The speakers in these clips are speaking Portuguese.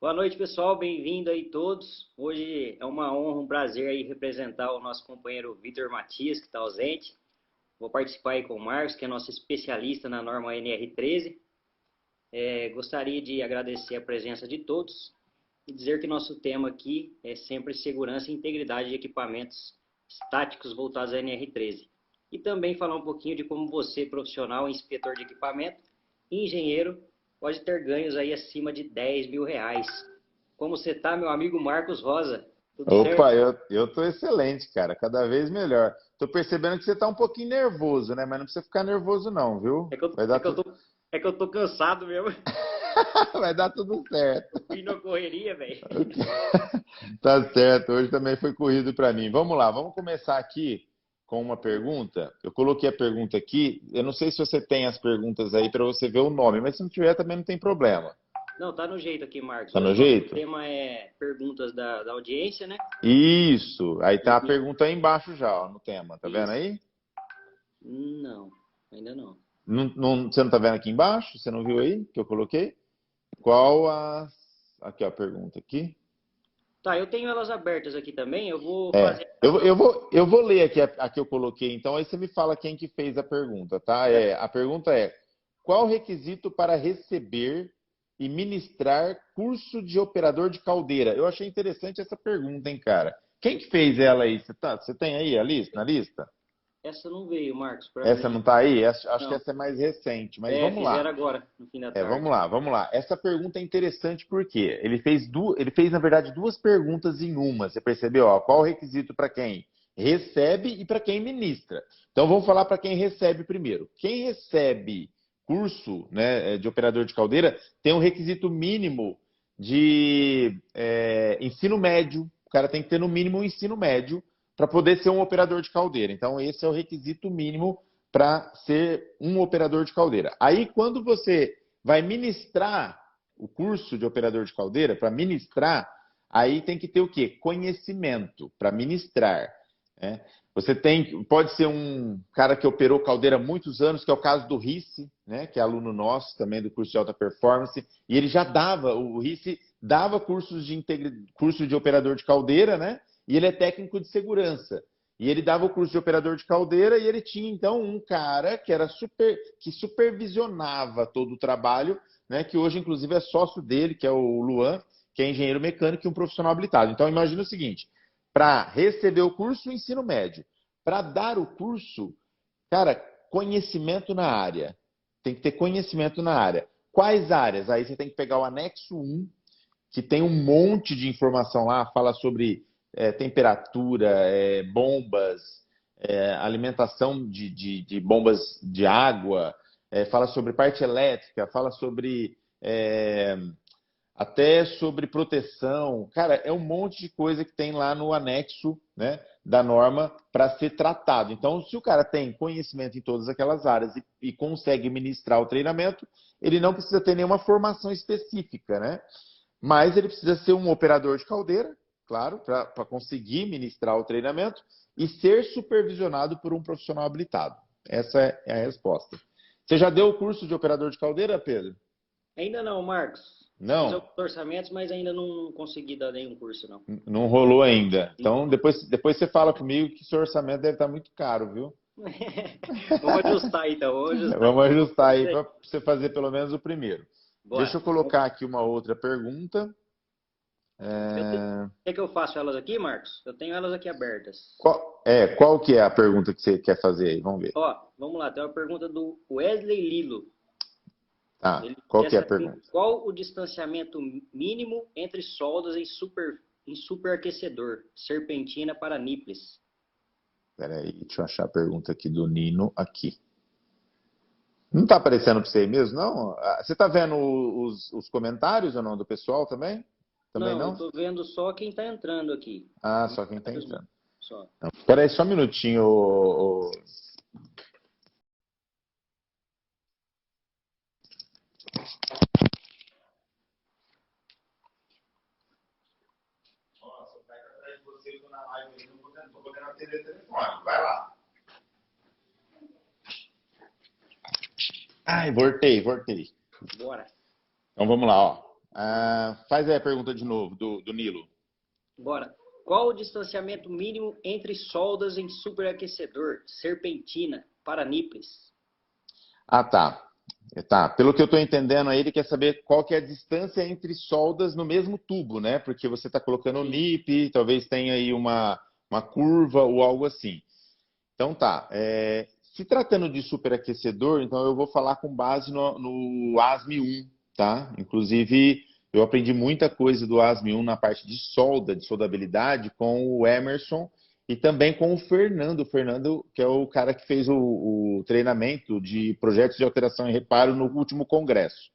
Boa noite, pessoal. Bem-vindo aí todos. Hoje é uma honra, um prazer aí representar o nosso companheiro Vitor Matias, que está ausente. Vou participar aí com o Marcos, que é nosso especialista na norma NR13. Gostaria de agradecer a presença de todos e dizer que nosso tema aqui é sempre segurança e integridade de equipamentos estáticos voltados à NR13. E também falar um pouquinho de como você, profissional, inspetor de equipamento e engenheiro, pode ter ganhos aí acima de R$ 10.000. Como você tá, meu amigo Marcos Rosa? Tudo Opa, certo? eu tô excelente, cara. Cada vez melhor. Tô percebendo que você tá um pouquinho nervoso, né? Mas não precisa ficar nervoso não, viu? É que eu, Vai é dar que eu tudo, tô, é que eu tô cansado mesmo. vai dar tudo certo. Fui na correria, velho. Tá certo. Hoje também foi corrido para mim. Vamos lá, vamos começar aqui com uma pergunta. Eu coloquei a pergunta aqui. Eu não sei se você tem as perguntas aí para você ver o nome, mas se não tiver também não tem problema. Não, tá no jeito aqui, Marcos. Tá Hoje no o nosso jeito? tema é perguntas da audiência, né? Isso. Aí tá a E- pergunta aí embaixo já, ó, no tema. Tá vendo Isso. aí? Não, ainda não. Você não tá vendo aqui embaixo? Você não viu aí que eu coloquei? Qual a. Aqui, ó, a pergunta aqui. Tá, eu tenho elas abertas aqui também. Eu vou É, fazer eu, elas vou- eu vou, eu vou ler aqui a que eu coloquei, então aí você me fala quem que fez a pergunta, tá? A pergunta é: qual o requisito para receber e ministrar curso de operador de caldeira? Eu achei interessante essa pergunta, hein, cara? Quem que fez ela aí? Você tem aí a lista, na lista? Essa não veio, Marcos, pra Essa mim. não tá aí? Acho que Não. essa é mais recente, mas vamos Fizeram lá. agora, no fim da Vamos tarde. lá, vamos lá. Essa pergunta é interessante porque ele fez, na verdade, duas perguntas em uma. Você percebeu? Ó, qual o requisito para quem recebe e para quem ministra? Então, vamos falar para quem recebe primeiro. Quem recebe curso, né, de operador de caldeira tem um requisito mínimo de ensino médio. O cara tem que ter no mínimo um ensino médio para poder ser um operador de caldeira. Então, esse é o requisito mínimo para ser um operador de caldeira. Aí, quando você vai ministrar o curso de operador de caldeira, para ministrar, aí tem que ter o quê? Conhecimento para ministrar. Né? Pode ser um cara que operou caldeira há muitos anos, que é o caso do Risse, né? Que é aluno nosso também do curso de alta performance, e ele já dava, o Risse dava curso de operador de caldeira, né? E ele é técnico de segurança. E ele dava o curso de operador de caldeira e ele tinha então um cara que era que supervisionava todo o trabalho, né, que hoje inclusive é sócio dele, que é o Luan, que é engenheiro mecânico e um profissional habilitado. Então imagina o seguinte, para receber o curso, o ensino médio. Para dar o curso, cara, conhecimento na área. Tem que ter conhecimento na área. Quais áreas? Aí você tem que pegar o anexo 1, que tem um monte de informação lá, fala sobre temperatura, bombas, alimentação de bombas de água, fala sobre parte elétrica, fala sobre até sobre proteção. Cara, é um monte de coisa que tem lá no anexo, né, da norma para ser tratado. Então, se o cara tem conhecimento em todas aquelas áreas e consegue ministrar o treinamento, ele não precisa ter nenhuma formação específica, né? Mas ele precisa ser um operador de caldeira, claro, para conseguir ministrar o treinamento e ser supervisionado por um profissional habilitado. Essa é a resposta. Você já deu o curso de operador de caldeira, Pedro? Ainda não, Marcos. Fiz Não, alguns orçamentos, mas ainda não consegui dar nenhum curso, não. não rolou ainda. Então, Não. depois você fala comigo que seu orçamento deve estar muito caro, viu? Vamos ajustar então, vamos ajustar. Vamos ajustar Vamos aí ver. para você fazer pelo menos o primeiro. Deixa Bora. eu colocar aqui uma outra pergunta. Quer que eu faça elas aqui, Marcos? Eu tenho elas aqui abertas. Qual que é a pergunta que você quer fazer aí? Vamos ver. Ó, vamos lá. Tem uma pergunta do Wesley Lilo. Tá, Ele qual quer que é a saber pergunta? qual o distanciamento mínimo entre soldas em superaquecedor, serpentina para niples. Espera aí, deixa eu achar a pergunta aqui do Nino aqui. Não tá aparecendo para você aí mesmo, não? Você tá vendo os comentários ou não do pessoal também? Também Não, eu não? tô vendo só quem tá entrando aqui. Ah, só quem tá Comentários não. entrando. Só. Espera aí só um minutinho. Nossa, o cara atrás de você, eu tô na live, não tô podendo atender o telefone. Vai lá. Ai, voltei. Bora. Então vamos lá, ó. Faz aí a pergunta de novo, do Nilo. Bora. Qual o distanciamento mínimo entre soldas em superaquecedor, serpentina, para nipples? Tá. Tá. Pelo que eu estou entendendo aí, ele quer saber qual que é a distância entre soldas no mesmo tubo, né? Porque você está colocando o nip, talvez tenha aí uma curva ou algo assim. Então tá. Se tratando de superaquecedor, então eu vou falar com base no ASME 1, tá? Inclusive, eu aprendi muita coisa do ASME 1 na parte de solda, de soldabilidade, com o Emerson e também com o Fernando, que é o cara que fez o treinamento de projetos de alteração e reparo no último congresso.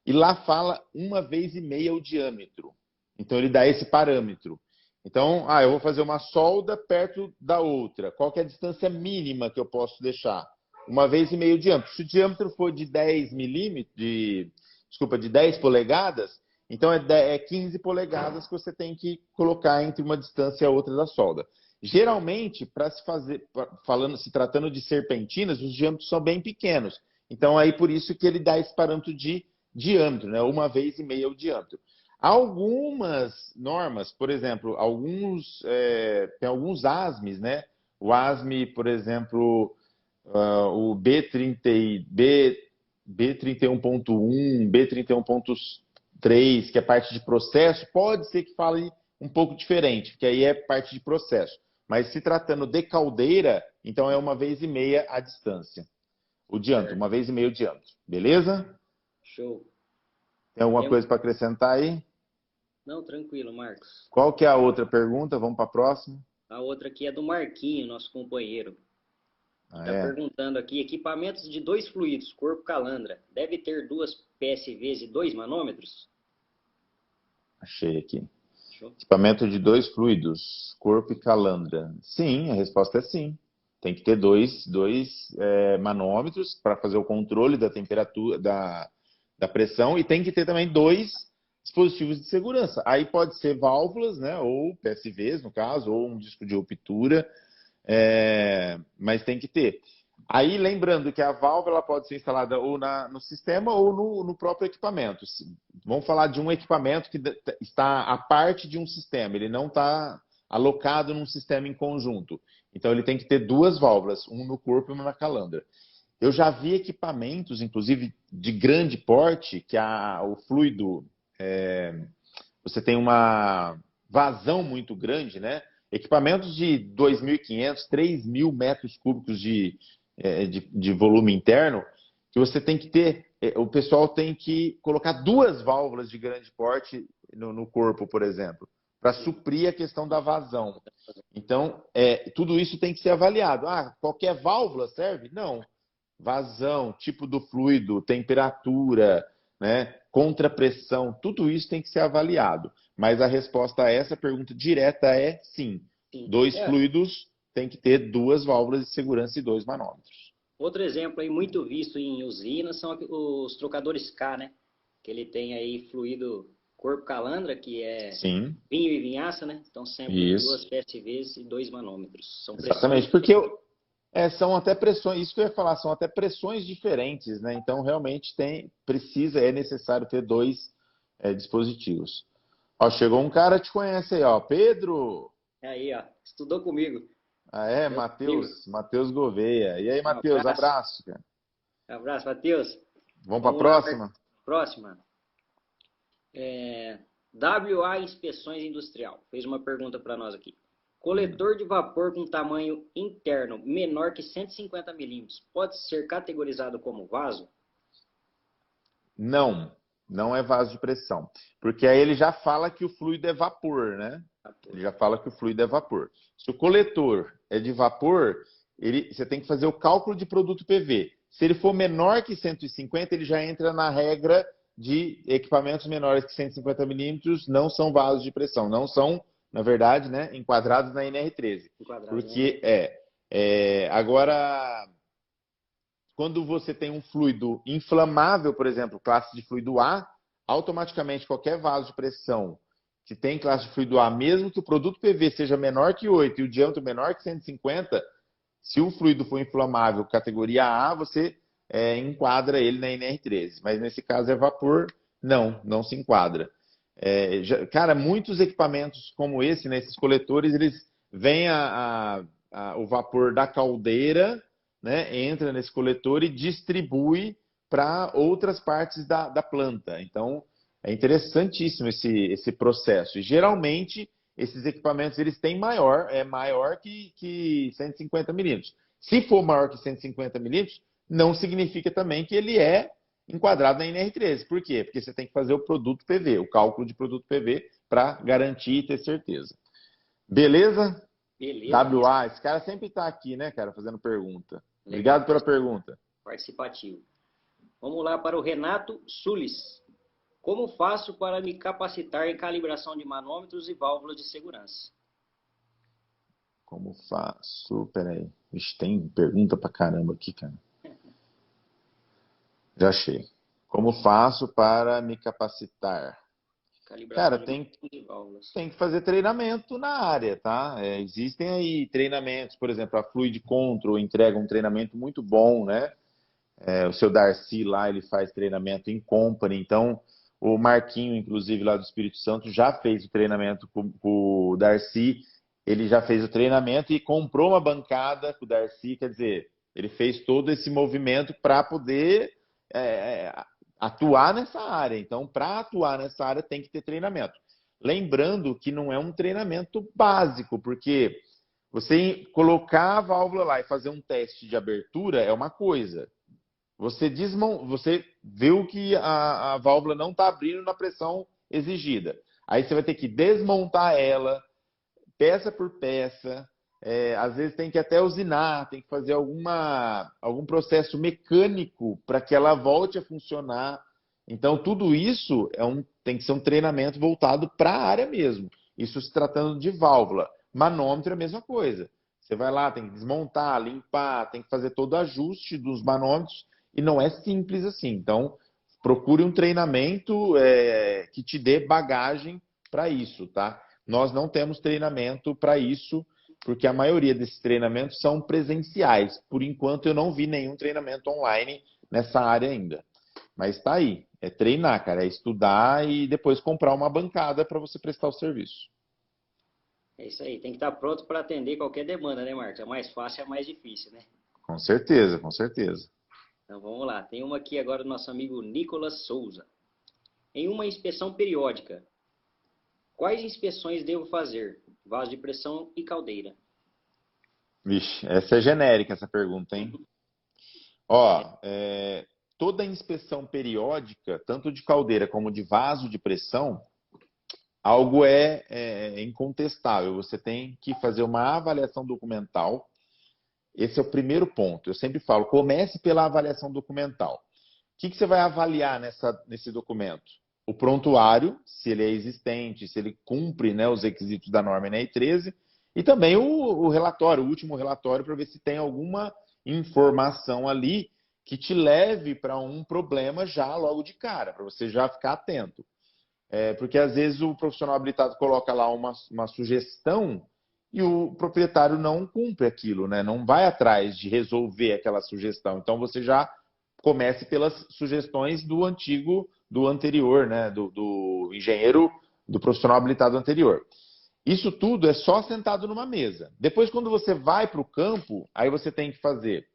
E lá fala 1,5 vezes o diâmetro. Então ele dá esse parâmetro. Então, eu vou fazer uma solda perto da outra. Qual que é a distância mínima que eu posso deixar? 1,5 vezes o diâmetro. Se o diâmetro for de 10 milímetros, de 10 polegadas, então é 15 polegadas que você tem que colocar entre uma distância e a outra da solda. Geralmente, para se fazer, se tratando de serpentinas, os diâmetros são bem pequenos. Então, aí por isso que ele dá esse parâmetro de diâmetro, né? 1,5 vezes o diâmetro. Algumas normas, por exemplo, tem alguns ASMEs, né? O ASME, por exemplo, o B31.1, B31.3, que é parte de processo, pode ser que fale um pouco diferente, porque aí é parte de processo. Mas se tratando de caldeira, então é 1,5 vezes a distância. O diâmetro, 1,5 vezes o diâmetro. Beleza? Show. Tem alguma coisa para acrescentar aí? Não, tranquilo, Marcos. Qual que é a outra pergunta? Vamos para a próxima? A outra aqui é do Marquinho, nosso companheiro. Está perguntando aqui, equipamentos de 2 fluidos, corpo calandra, deve ter 2 PSVs e 2 manômetros? Achei aqui. Show. Equipamento de 2 fluidos, corpo e calandra. Sim, a resposta é sim. Tem que ter dois manômetros para fazer o controle da temperatura, da pressão, e tem que ter também 2 dispositivos de segurança. Aí pode ser válvulas, né, ou PSVs, no caso, ou um disco de ruptura, mas tem que ter. Aí, lembrando que a válvula pode ser instalada ou no sistema ou no próprio equipamento. Vamos falar de um equipamento que está à parte de um sistema, ele não está alocado num sistema em conjunto. Então, ele tem que ter 2 válvulas, um no corpo e uma na calandra. Eu já vi equipamentos, inclusive de grande porte, que o fluido, você tem uma vazão muito grande, né? Equipamentos de 2.500, 3.000 metros cúbicos de volume interno, que você tem que ter, o pessoal tem que colocar 2 válvulas de grande porte no corpo, por exemplo, para suprir a questão da vazão. Então, tudo isso tem que ser avaliado. Qualquer válvula serve? Não. Vazão, tipo do fluido, temperatura, né, contrapressão, tudo isso tem que ser avaliado. Mas a resposta a essa pergunta direta é sim. 2 fluidos tem que ter 2 válvulas de segurança e 2 manômetros. Outro exemplo aí muito visto em usinas são os trocadores K, né? Que ele tem aí fluido corpo calandra, que é Sim. vinho e vinhaça, né? Então sempre 2 PSVs e 2 manômetros. São exatamente, porque são até pressões, isso que eu ia falar, são até pressões diferentes, né? Então realmente é necessário ter 2 dispositivos. Ó, chegou um cara que te conhece aí, ó, Pedro. Aí, ó, estudou comigo. Matheus Gouveia. E aí, Matheus, abraço, cara. Abraço, Matheus. Vamos para a próxima? Próxima. WA Inspeções Industrial. Fez uma pergunta para nós aqui. Coletor de vapor com tamanho interno menor que 150 milímetros pode ser categorizado como vaso? Não é vaso de pressão. Porque aí ele já fala que o fluido é vapor, né? Ele já fala que o fluido é vapor. Se o coletor é de vapor, você tem que fazer o cálculo de produto PV. Se ele for menor que 150, ele já entra na regra de equipamentos menores que 150 milímetros não são vasos de pressão. Não são, na verdade, né, enquadrados na NR13. Porque agora, quando você tem um fluido inflamável, por exemplo, classe de fluido A, automaticamente qualquer vaso de pressão que tem classe de fluido A, mesmo que o produto PV seja menor que 8 e o diâmetro menor que 150, se o fluido for inflamável categoria A, você enquadra ele na NR13. Mas nesse caso é vapor, não se enquadra. Cara, muitos equipamentos como esse, né, esses coletores, eles vêm o vapor da caldeira, né, entra nesse coletor e distribui para outras partes da planta. Então, é interessantíssimo esse processo. E, geralmente, esses equipamentos eles têm maior que 150 milímetros. Se for maior que 150 milímetros, não significa também que ele é enquadrado na NR13. Por quê? Porque você tem que fazer o produto PV, o cálculo de produto PV, para garantir e ter certeza. Beleza? Beleza. WA, esse cara sempre está aqui, né, cara, fazendo pergunta. Legal. Obrigado pela pergunta. Participativo. Vamos lá para o Renato Sulis. Como faço para me capacitar em calibração de manômetros e válvulas de segurança? Como faço? Peraí. Ixi, tem pergunta pra caramba aqui, cara. Já achei. Como faço para me capacitar? Cara, tem que fazer treinamento na área, tá? Existem aí treinamentos, por exemplo, a Fluid Control entrega um treinamento muito bom, né? O seu Darcy lá, ele faz treinamento em company, então o Marquinho, inclusive, lá do Espírito Santo, já fez o treinamento com o Darcy, ele já fez o treinamento e comprou uma bancada com o Darcy, quer dizer, ele fez todo esse movimento para poder atuar nessa área. Então, para atuar nessa área, tem que ter treinamento. Lembrando que não é um treinamento básico, porque você colocar a válvula lá e fazer um teste de abertura é uma coisa. Você viu que a válvula não está abrindo na pressão exigida. Aí você vai ter que desmontar ela, peça por peça. Às vezes tem que até usinar, tem que fazer algum processo mecânico para que ela volte a funcionar. Então, tudo isso tem que ser um treinamento voltado para a área mesmo. Isso se tratando de válvula. Manômetro é a mesma coisa. Você vai lá, tem que desmontar, limpar, tem que fazer todo o ajuste dos manômetros. E não é simples assim. Então, procure um treinamento que te dê bagagem para isso, tá? Nós não temos treinamento para isso, porque a maioria desses treinamentos são presenciais. Por enquanto, eu não vi nenhum treinamento online nessa área ainda. Mas está aí. É treinar, cara. É estudar e depois comprar uma bancada para você prestar o serviço. É isso aí. Tem que estar pronto para atender qualquer demanda, né, Marcos? É mais fácil, é mais difícil, né? Com certeza, com certeza. Então vamos lá, tem uma aqui agora do nosso amigo Nicolas Souza. Em uma inspeção periódica, quais inspeções devo fazer? Vaso de pressão e caldeira. Vixe, essa é genérica, essa pergunta, hein? Ó, toda inspeção periódica, tanto de caldeira como de vaso de pressão, algo é incontestável. Você tem que fazer uma avaliação documental. Esse é o primeiro ponto. Eu sempre falo, comece pela avaliação documental. O que você vai avaliar nesse documento? O prontuário, se ele é existente, se ele cumpre, né, os requisitos da norma NR13, e também o relatório, o último relatório, para ver se tem alguma informação ali que te leve para um problema já logo de cara, para você já ficar atento. Porque às vezes o profissional habilitado coloca lá uma sugestão e o proprietário não cumpre aquilo, né? Não vai atrás de resolver aquela sugestão. Então você já comece pelas sugestões do anterior, né? Do engenheiro, do profissional habilitado anterior. Isso tudo é só sentado numa mesa. Depois, quando você vai para o campo, aí você tem que fazer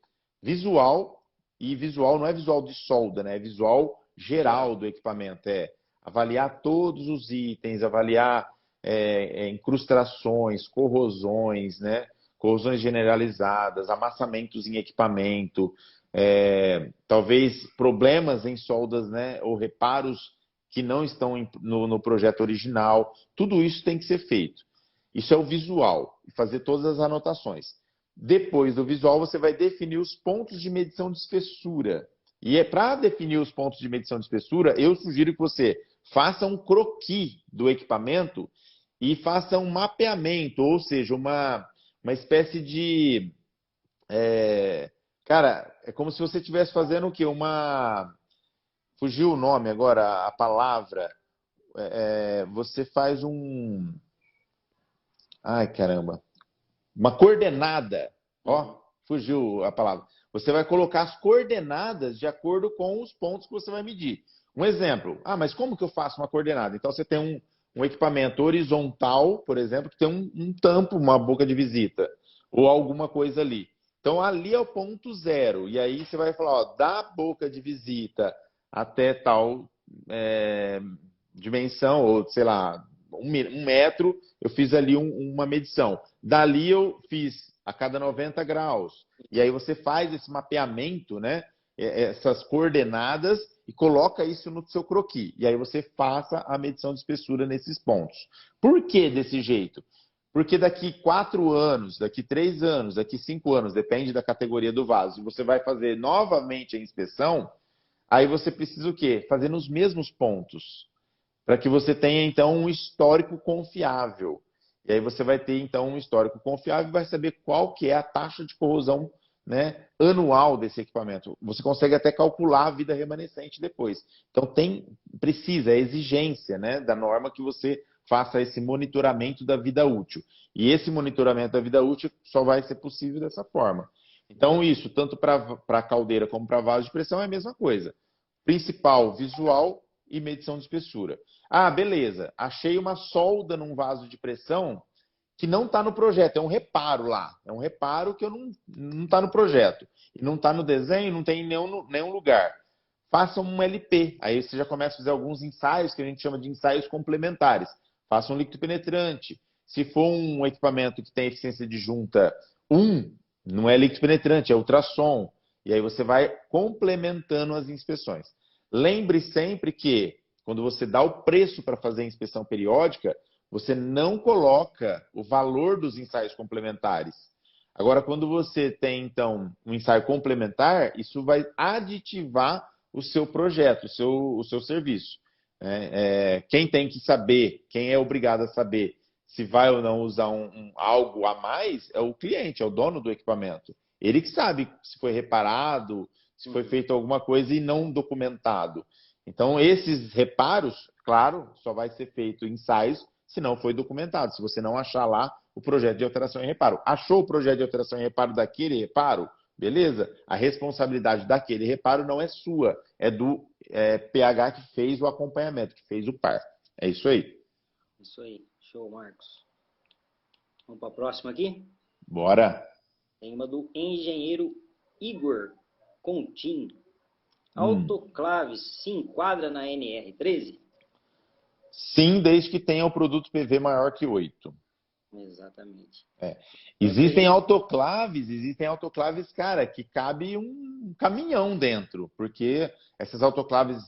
visual, e visual não é visual de solda, né? É visual geral do equipamento. Avaliar todos os itens, avaliar incrustações, corrosões, né? Corrosões generalizadas, amassamentos em equipamento, talvez problemas em soldas, né? Ou reparos que não estão no projeto original. Tudo isso tem que ser feito. Isso é o visual, fazer todas as anotações. Depois do visual, você vai definir os pontos de medição de espessura. E para definir os pontos de medição de espessura, eu sugiro que você faça um croquis do equipamento e faça um mapeamento, ou seja, uma espécie de... cara, é como se você estivesse fazendo o quê? Fugiu o nome agora, a palavra. Você faz um... Ai, caramba. Uma coordenada. Ó, fugiu a palavra. Você vai colocar as coordenadas de acordo com os pontos que você vai medir. Um exemplo. Ah, mas como que eu faço uma coordenada? Então, você tem um equipamento horizontal, por exemplo, que tem um tampo, uma boca de visita, ou alguma coisa ali. Então, ali é o ponto zero. E aí você vai falar, ó, da boca de visita até tal dimensão, ou sei lá, 1 metro, eu fiz ali uma medição. Dali eu fiz a cada 90 graus. E aí você faz esse mapeamento, né? Essas coordenadas e coloca isso no seu croquis. E aí você faça a medição de espessura nesses pontos. Por que desse jeito? Porque daqui 4 anos, daqui 3 anos, daqui 5 anos, depende da categoria do vaso, e você vai fazer novamente a inspeção, aí você precisa o quê? Fazer nos mesmos pontos, para que você tenha, então, um histórico confiável. E aí você vai ter, então, um histórico confiável e vai saber qual que é a taxa de corrosão, né, anual desse equipamento. Você consegue até calcular a vida remanescente depois. Então, precisa, é exigência, né, da norma que você faça esse monitoramento da vida útil. E esse monitoramento da vida útil só vai ser possível dessa forma. Então, isso, tanto para caldeira como para vaso de pressão, é a mesma coisa. Principal, visual e medição de espessura. Ah, beleza, achei uma solda num vaso de pressão que não está no projeto, é um reparo lá. É um reparo que não está no projeto. E não está no desenho, não tem em nenhum lugar. Faça um LP. Aí você já começa a fazer alguns ensaios, que a gente chama de ensaios complementares. Faça um líquido penetrante. Se for um equipamento que tem eficiência de junta 1, não é líquido penetrante, é ultrassom. E aí você vai complementando as inspeções. Lembre sempre que, quando você dá o preço para fazer a inspeção periódica, você não coloca o valor dos ensaios complementares. Agora, quando você tem, então, um ensaio complementar, isso vai aditivar o seu projeto, o seu serviço. Quem tem que saber, quem é obrigado a saber se vai ou não usar algo a mais, é o cliente, é o dono do equipamento. Ele que sabe se foi reparado, se foi feito alguma coisa e não documentado. Então, esses reparos, claro, só vai ser feito ensaios se não foi documentado, se você não achar lá o projeto de alteração e reparo. Achou o projeto de alteração e reparo daquele reparo? Beleza? A responsabilidade daquele reparo não é sua, é do PH que fez o acompanhamento, que fez o par. É isso aí. Isso aí. Show, Marcos. Vamos para a próxima aqui? Bora. Tem uma do engenheiro Igor Contin. Autoclaves se enquadra na NR13? Sim, desde que tenha o produto PV maior que 8. Exatamente. Existem autoclaves, cara, que cabe um caminhão dentro, porque essas autoclaves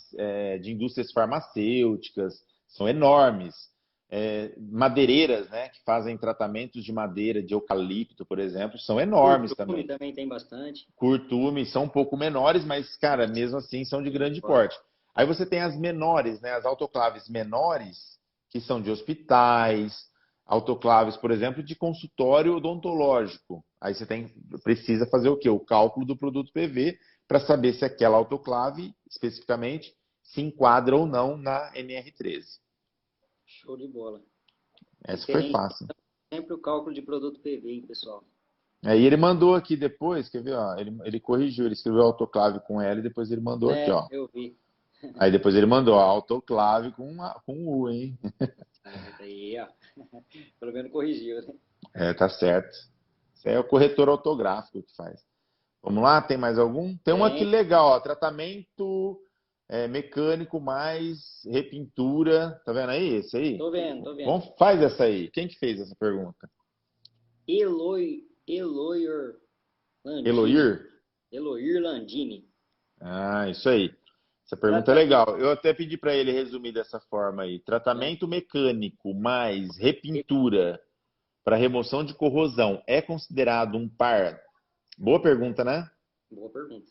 de indústrias farmacêuticas são enormes. Madeireiras, né, que fazem tratamentos de madeira, de eucalipto, por exemplo, são enormes também. Também tem bastante. Curtume, são um pouco menores, mas, cara, mesmo assim são de grande porte. Aí você tem as menores, né, as autoclaves menores, que são de hospitais, autoclaves, por exemplo, de consultório odontológico. Aí você precisa fazer o quê? O cálculo do produto PV para saber se aquela autoclave, especificamente, se enquadra ou não na NR13. Show de bola. Essa foi fácil. Sempre o cálculo de produto PV, hein, pessoal? Aí ele mandou aqui depois, quer ver? Ó, ele corrigiu, ele escreveu autoclave com L e depois ele mandou aqui, ó. Eu vi. Aí depois ele mandou autoclave com U, hein? Aí, ó. Pelo menos corrigiu, né? Tá certo. Isso é o corretor ortográfico que faz. Vamos lá, tem mais algum? Tem um aqui legal, ó. Tratamento mecânico mais repintura. Tá vendo aí? Esse aí? Tô vendo. Faz essa aí. Quem que fez essa pergunta? Eloir Landini. Ah, isso aí. Essa pergunta é legal. Eu até pedi para ele resumir dessa forma aí. Tratamento mecânico mais repintura para remoção de corrosão é considerado um par? Boa pergunta, né? Boa pergunta.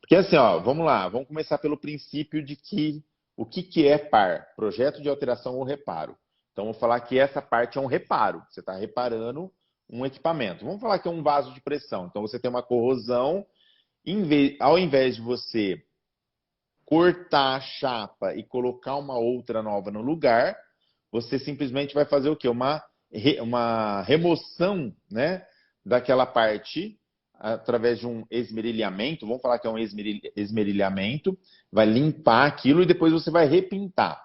Porque assim, ó, vamos lá. Vamos começar pelo princípio de que o que é par? Projeto de alteração ou reparo. Então, vamos falar que essa parte é um reparo. Você está reparando um equipamento. Vamos falar que é um vaso de pressão. Então, você tem uma corrosão. Ao invés de você cortar a chapa e colocar uma outra nova no lugar, você simplesmente vai fazer o quê? Uma remoção, né, daquela parte através de um esmerilhamento, vamos falar que é um esmerilhamento, vai limpar aquilo e depois você vai repintar.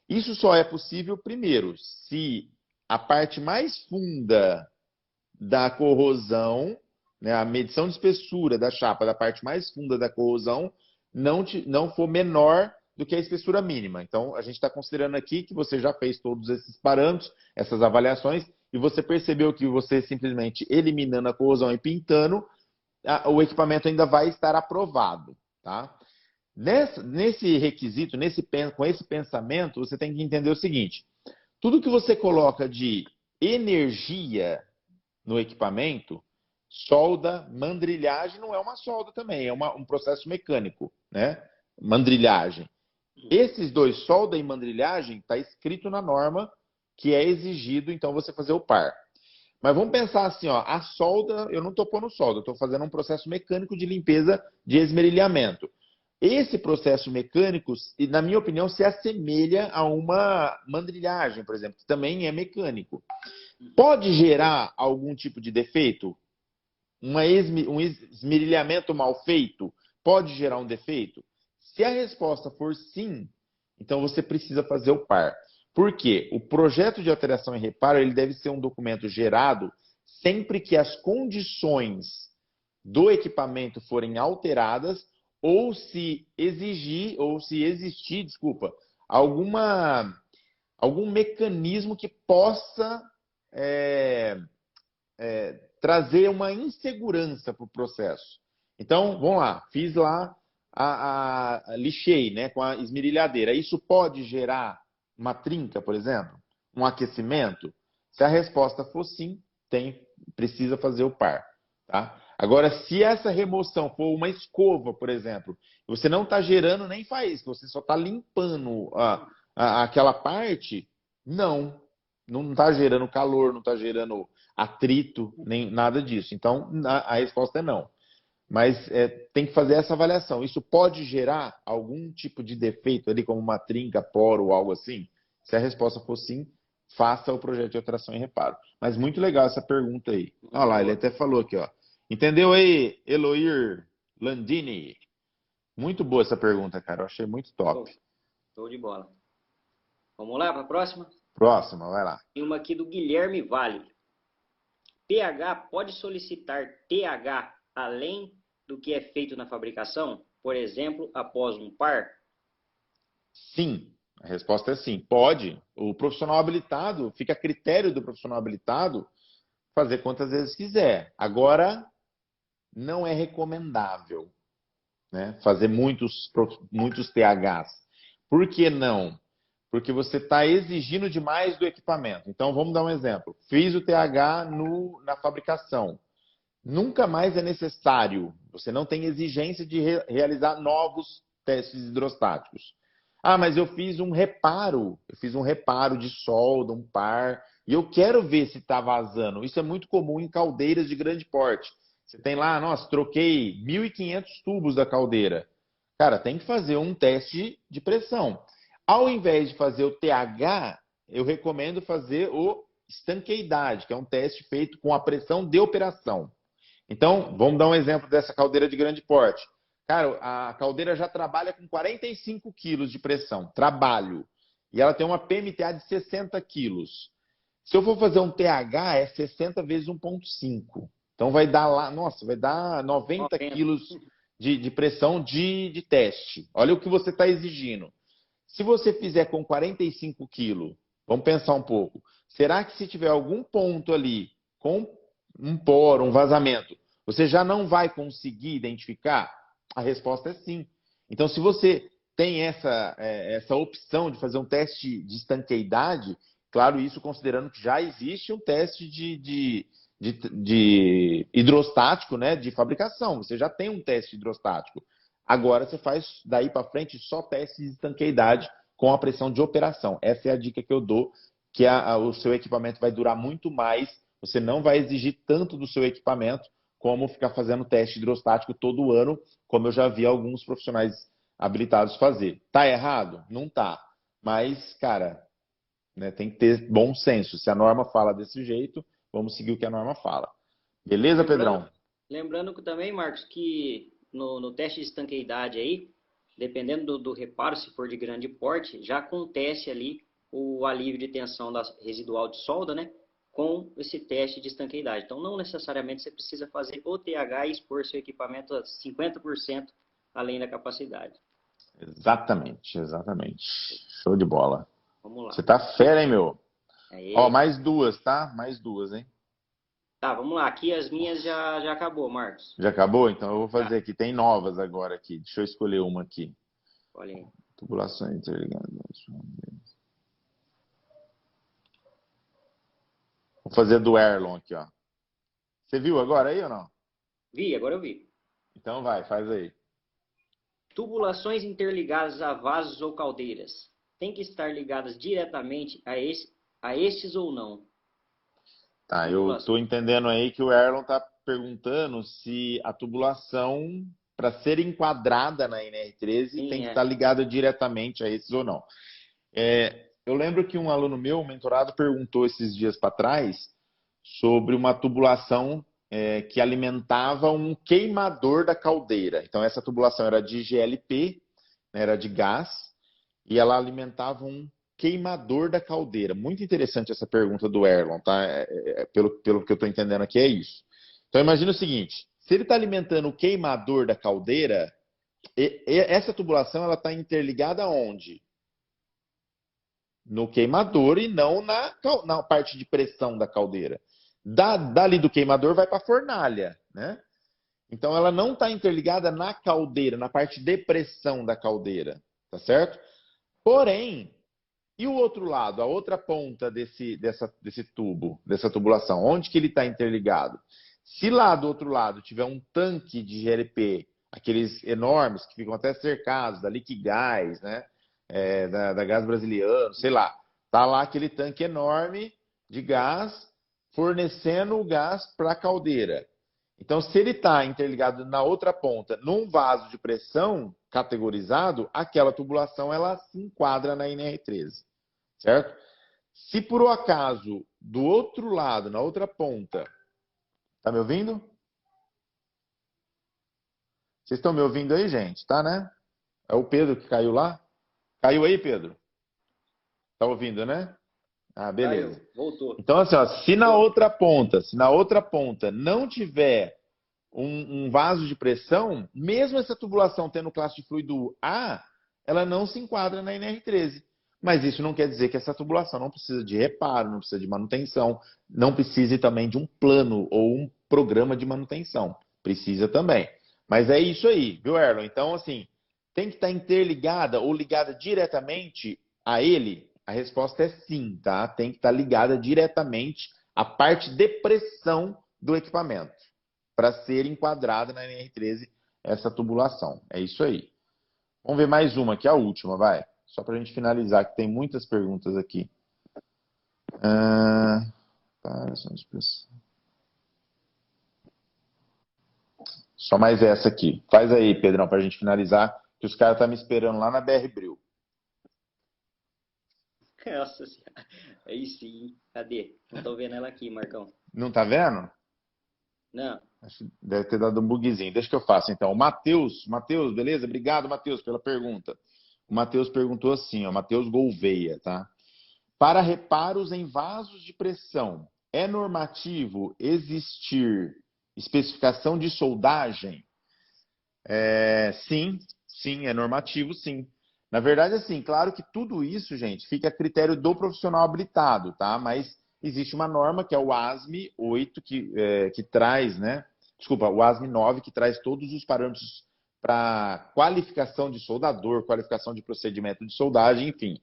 Isso só é possível, primeiro, se a parte mais funda da corrosão, né, a medição de espessura da chapa da parte mais funda da corrosão não for menor do que a espessura mínima. Então, a gente está considerando aqui que você já fez todos esses parâmetros, essas avaliações, e você percebeu que você simplesmente eliminando a corrosão e pintando, o equipamento ainda vai estar aprovado, tá? Nesse requisito, com esse pensamento, você tem que entender o seguinte: tudo que você coloca de energia no equipamento, solda, mandrilhagem, não é uma solda também, é um processo mecânico, né? Mandrilhagem. Esses dois, solda e mandrilhagem, está escrito na norma que é exigido, então, você fazer o par. Mas vamos pensar assim, ó, a solda, eu não estou pondo solda, eu estou fazendo um processo mecânico de limpeza de esmerilhamento. Esse processo mecânico, na minha opinião, se assemelha a uma mandrilhagem, por exemplo, que também é mecânico. Pode gerar algum tipo de defeito? Um esmerilhamento mal feito pode gerar um defeito? Se a resposta for sim, então você precisa fazer o par. Por quê? O projeto de alteração e reparo ele deve ser um documento gerado sempre que as condições do equipamento forem alteradas ou se existir, algum mecanismo que possa trazer uma insegurança para o processo. Então, vamos lá, fiz lá, lixei, né, com a esmerilhadeira. Isso pode gerar uma trinca, por exemplo? Um aquecimento? Se a resposta for sim, precisa fazer o par. Tá? Agora, se essa remoção for uma escova, por exemplo, você não está gerando nem faísca, você só está limpando aquela parte, não está gerando calor, não está gerando atrito, nem nada disso. Então, a resposta é não. Mas tem que fazer essa avaliação. Isso pode gerar algum tipo de defeito ali, como uma trinca, poro ou algo assim? Se a resposta for sim, faça o projeto de alteração e reparo. Mas muito legal essa pergunta aí. Olha lá, ele até falou aqui, ó. Entendeu aí, Eloir Landini? Muito boa essa pergunta, cara. Eu achei muito top. Show de bola. Vamos lá para a próxima? Próxima, vai lá. Tem uma aqui do Guilherme Vale. TH pode solicitar TH além do que é feito na fabricação? Por exemplo, após um par? Sim. A resposta é sim. Pode. O profissional habilitado, fica a critério do profissional habilitado fazer quantas vezes quiser. Agora, não é recomendável, né, fazer muitos THs. Por que não? Porque você está exigindo demais do equipamento. Então, vamos dar um exemplo. Fiz o TH na fabricação. Nunca mais é necessário. Você não tem exigência de realizar novos testes hidrostáticos. Ah, mas eu fiz um reparo. Eu fiz um reparo de solda, um par, e eu quero ver se está vazando. Isso é muito comum em caldeiras de grande porte. Você tem lá, nossa, troquei 1.500 tubos da caldeira. Cara, tem que fazer um teste de pressão. Ao invés de fazer o TH, eu recomendo fazer o estanqueidade, que é um teste feito com a pressão de operação. Então, vamos dar um exemplo dessa caldeira de grande porte. Cara, a caldeira já trabalha com 45 quilos de pressão, trabalho. E ela tem uma PMTA de 60 quilos. Se eu for fazer um TH, é 60 vezes 1,5. Então vai dar lá, nossa, vai dar 90 quilos de pressão de teste. Olha o que você está exigindo. Se você fizer com 45 quilos, vamos pensar um pouco. Será que se tiver algum ponto ali com um poro, um vazamento, você já não vai conseguir identificar? A resposta é sim. Então, se você tem essa opção de fazer um teste de estanqueidade, claro, isso considerando que já existe um teste de hidrostático, né, de fabricação. Você já tem um teste hidrostático. Agora você faz daí para frente só teste de estanqueidade com a pressão de operação. Essa é a dica que eu dou, que o seu equipamento vai durar muito mais. Você não vai exigir tanto do seu equipamento como ficar fazendo teste hidrostático todo ano, como eu já vi alguns profissionais habilitados fazer. Tá errado? Não tá. Mas, cara, né, tem que ter bom senso. Se a norma fala desse jeito, vamos seguir o que a norma fala. Beleza, Pedrão? Lembrando que também, Marcos, que no teste de estanqueidade aí, dependendo do reparo, se for de grande porte, já acontece ali o alívio de tensão residual de solda, né? Com esse teste de estanqueidade. Então, não necessariamente você precisa fazer o TH e expor seu equipamento a 50% além da capacidade. Exatamente, exatamente. Show de bola. Vamos Você lá. tá fera, hein, meu? Ó, Aí. mais duas, tá? Mais duas, hein? Tá, vamos lá. Aqui as minhas já acabou, Marcos. Já acabou? Então eu vou fazer Já. aqui. Tem novas agora aqui. Deixa eu escolher uma aqui. Olha aí. Tubulações interligadas. Vou fazer do Erlon aqui, ó. Você viu agora aí ou não? Vi, agora eu vi. Então vai, faz aí. Tubulações interligadas a vasos ou caldeiras têm que estar ligadas diretamente a estes ou não? Tá, eu tô Tubulações. entendendo aí que o Erlon tá perguntando se a tubulação, para ser enquadrada na NR13, tem Sim, que é. estar ligada diretamente a esses ou não. Eu lembro que um aluno meu, um mentorado, perguntou esses dias para trás sobre uma tubulação que alimentava um queimador da caldeira. Então, essa tubulação era de GLP, né, era de gás, e ela alimentava um queimador da caldeira. Muito interessante essa pergunta do Erlon, tá? Pelo que eu estou entendendo aqui, é isso. Então, imagina o seguinte: se ele está alimentando o queimador da caldeira, essa tubulação ela está interligada aonde? No queimador e não na parte de pressão da caldeira. Dali do queimador vai para a fornalha, né? Então ela não está interligada na caldeira, na parte de pressão da caldeira, tá certo? Porém, e o outro lado, a outra ponta desse tubo, dessa tubulação, onde que ele está interligado? Se lá do outro lado tiver um tanque de GLP, aqueles enormes que ficam até cercados da Liquigás, né? Da Gás Brasiliano, sei lá. Tá lá aquele tanque enorme de gás fornecendo o gás para a caldeira. Então, se ele está interligado na outra ponta, num vaso de pressão categorizado, aquela tubulação ela se enquadra na NR13, certo? Se por um acaso, do outro lado, na outra ponta, tá me ouvindo? Vocês estão me ouvindo aí, gente? Tá, né? É o Pedro que caiu lá? Caiu aí, Pedro? Tá ouvindo, né? Ah, Caiu, beleza. voltou. Então, assim, ó, se na outra ponta não tiver um vaso de pressão, mesmo essa tubulação tendo classe de fluido A, ela não se enquadra na NR13. Mas isso não quer dizer que essa tubulação não precisa de reparo, não precisa de manutenção, não precise também de um plano ou um programa de manutenção. Precisa também. Mas é isso aí, viu, Erlon? Então, assim, tem que estar interligada ou ligada diretamente a ele? A resposta é sim, tá? Tem que estar ligada diretamente à parte de pressão do equipamento para ser enquadrada na NR13 essa tubulação. É isso aí. Vamos ver mais uma, que é a última, vai. Só para a gente finalizar, que tem muitas perguntas aqui. Só mais essa aqui. Faz aí, Pedrão, para a gente finalizar, que os caras estão me esperando lá na BR Bril. Nossa senhora. Aí sim. Cadê? Não tô vendo ela aqui, Marcão. Não tá vendo? Não. Acho que deve ter dado um bugzinho. Deixa que eu faço, então. O Matheus, beleza? Obrigado, Matheus, pela pergunta. O Matheus perguntou assim, ó, Matheus Gouveia, tá? Para reparos em vasos de pressão, é normativo existir especificação de soldagem? Sim, é normativo, sim. Na verdade, assim, claro que tudo isso, gente, fica a critério do profissional habilitado, tá? Mas existe uma norma que é o ASME 8, que traz, né? Desculpa, o ASME 9, que traz todos os parâmetros para qualificação de soldador, qualificação de procedimento de soldagem, enfim.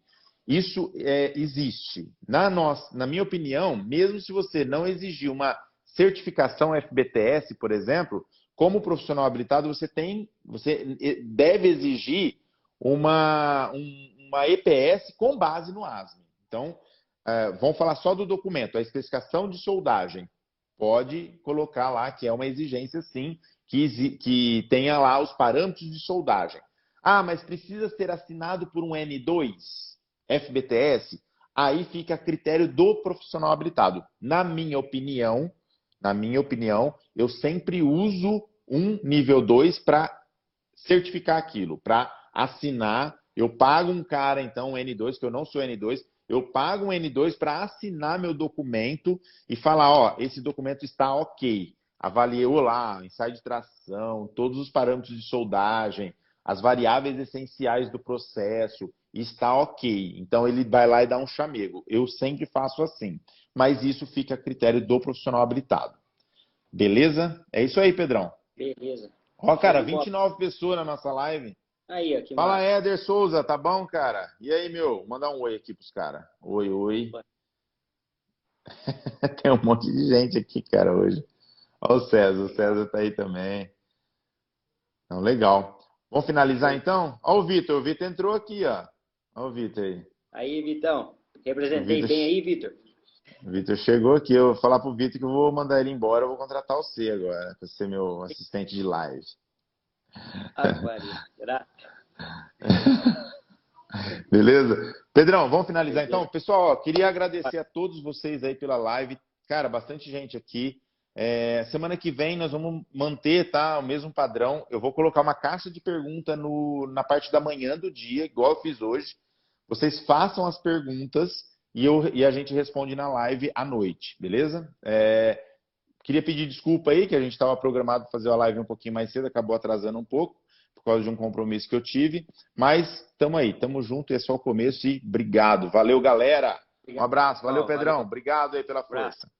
Isso existe. Na minha opinião, mesmo se você não exigir uma certificação FBTS, por exemplo, como profissional habilitado, você deve exigir uma EPS com base no ASME. Então, vamos falar só do documento, a especificação de soldagem. Pode colocar lá que é uma exigência, sim, que tenha lá os parâmetros de soldagem. Ah, mas precisa ser assinado por um N2, FBTS? Aí fica a critério do profissional habilitado. Na minha opinião, na minha opinião, eu sempre uso um nível 2 para certificar aquilo, para assinar. Eu pago um cara, então, um N2, que eu não sou N2, eu pago um N2 para assinar meu documento e falar, ó, esse documento está ok. Avaliou lá, ensaio de tração, todos os parâmetros de soldagem, as variáveis essenciais do processo, está ok. Então ele vai lá e dá um chamego. Eu sempre faço assim, mas isso fica a critério do profissional habilitado. Beleza? É isso aí, Pedrão. Beleza. Ó, Show cara, de bola. 29 pessoas na nossa live. Aí, ó, que Fala, massa. Éder Souza, tá bom, cara? E aí, meu? Vou mandar um oi aqui pros caras. Oi, oi. Tem um monte de gente aqui, cara, hoje. Ó o César tá aí também. Então, legal. Vamos finalizar Show. então? Ó o Vitor entrou aqui, ó. Ó o Vitor aí. Aí, Vitão. O Representei Vitor, bem aí, Vitor? o Vitor chegou aqui. Eu vou falar pro Vitor que eu vou mandar ele embora. Eu vou contratar você agora, pra ser meu assistente de live. Ave Maria. Será? Beleza? Pedrão, vamos finalizar então? Beleza. Pessoal, ó, queria agradecer a todos vocês aí pela live. Cara, bastante gente aqui. Semana que vem nós vamos manter, tá, o mesmo padrão. Eu vou colocar uma caixa de pergunta na parte da manhã do dia, igual eu fiz hoje. Vocês façam as perguntas e a gente responde na live à noite, beleza? Queria pedir desculpa aí, que a gente estava programado para fazer a live um pouquinho mais cedo, acabou atrasando um pouco, por causa de um compromisso que eu tive. Mas estamos aí, estamos juntos, é só o começo e obrigado. Valeu, galera. Um Obrigado, abraço, valeu, pessoal. Valeu. Pedrão. Obrigado aí pela Abraço. força.